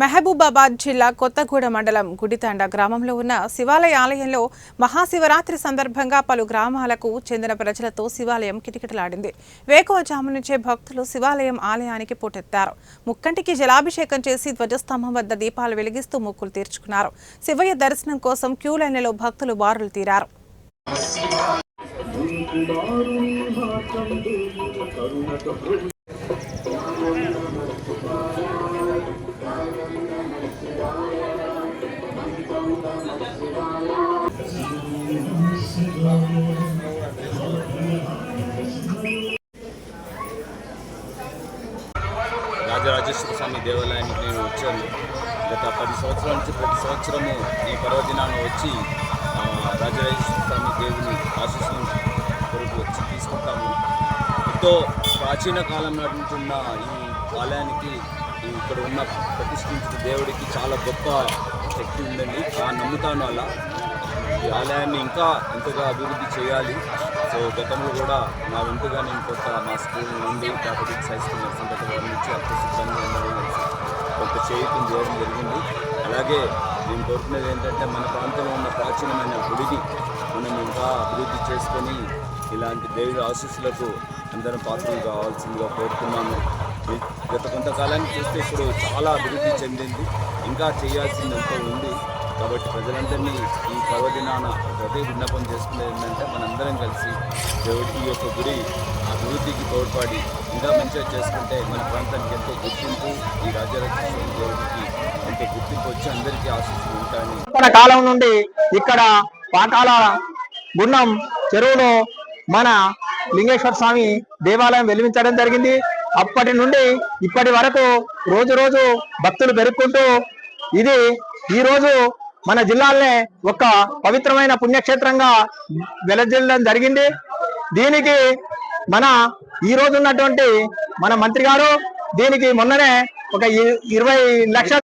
మహబూబాబాద్ జిల్లా కొత్తగూడ మండలం గుడితాండ గ్రామంలో ఉన్న శివాలయ ఆలయంలో మహాశివరాత్రి సందర్భంగా పలు గ్రామాలకు చెందిన ప్రజలతో శివాలయం కిటకిటలాడింది. వేకువజాము నుంచే భక్తులు శివాలయం ఆలయానికి పోటెత్తారు. ముక్కంటికి జలాభిషేకం చేసి ధ్వజస్తంభం వద్ద దీపాలు వెలిగిస్తూ మొక్కులు తీర్చుకున్నారు. శివయ్య దర్శనం కోసం క్యూ లైన్లలో భక్తులు బారులు తీరారు. రాజరాజేశ్వర స్వామి దేవాలయానికి నేను వచ్చాను. గత 10 సంవత్సరాల నుంచి ప్రతి సంవత్సరము ఈ పర్వదినాన్ని వచ్చి రాజరాజేశ్వర స్వామి దేవుని ఆశీస్సులను కొరకు వచ్చి తీసుకుంటాము. ఎంతో ప్రాచీన కాలం నాటి నుంచి ఉన్న ఈ ఆలయానికి ఇక్కడ ఉన్న ప్రతిష్ఠించిన దేవుడికి చాలా గొప్ప శక్తి ఉందండి. నమ్ముతాను అలా ఈ ఆలయాన్ని ఇంకా ఎంతగా అభివృద్ధి చేయాలి. సో గతంలో కూడా నా వంతుగా నేను కొంత మా స్కూల్ నుండి మ్యాథమెటిక్స్ హై స్కూల్ నర్సింపేట వారి నుంచి అర్థ సిబ్బంది అందరూ కొంత చేయుతం చేయడం జరిగింది. అలాగే నేను కోరుకునేది ఏంటంటే మన ప్రాంతంలో ఉన్న ప్రాచీనమైన గుడిని మనం ఇంకా అభివృద్ధి చేసుకొని ఇలాంటి దేవుడి ఆశీస్సులకు అందరం పాత్రలు కావాల్సిందిగా కోరుతున్నాను. గత కొంతకాలానికి చూస్తే ఇప్పుడు చాలా అభివృద్ధి చెందింది, ఇంకా చేయాల్సిందంతా ఉంది. కాబట్టి ప్రజలందరినీ ఈ పర్వదినాన అదే విన్నపం చేసుకునేది ఏంటంటే మనందరం కలిసి దేవుడి యొక్క గుడి అభివృద్ధికి తోడ్పడి ఇంకా మంచిగా చేసుకుంటే మన ప్రాంతానికి ఎంతో గుర్తింపు, ఈ రాజరాజేశ్వర దేవుడికి ఎంతో గుర్తింపు వచ్చి అందరికీ ఆశీస్సులు ఉంటాయని. మన కాలం నుండి ఇక్కడ పాకాల గుండం చెరువులో మన లింగేశ్వర స్వామి దేవాలయం వెలిగించడం జరిగింది. అప్పటి నుండి ఇప్పటి వరకు రోజు రోజు భక్తులు పెరుగుకుంటూ ఇది ఈ రోజు మన జిల్లాలోనే ఒక పవిత్రమైన పుణ్యక్షేత్రంగా వెలజిల్లడం జరిగింది. దీనికి మన ఈ రోజు ఉన్నటువంటి మన మంత్రి గారు దీనికి మొన్ననే ఒక 20 లక్షల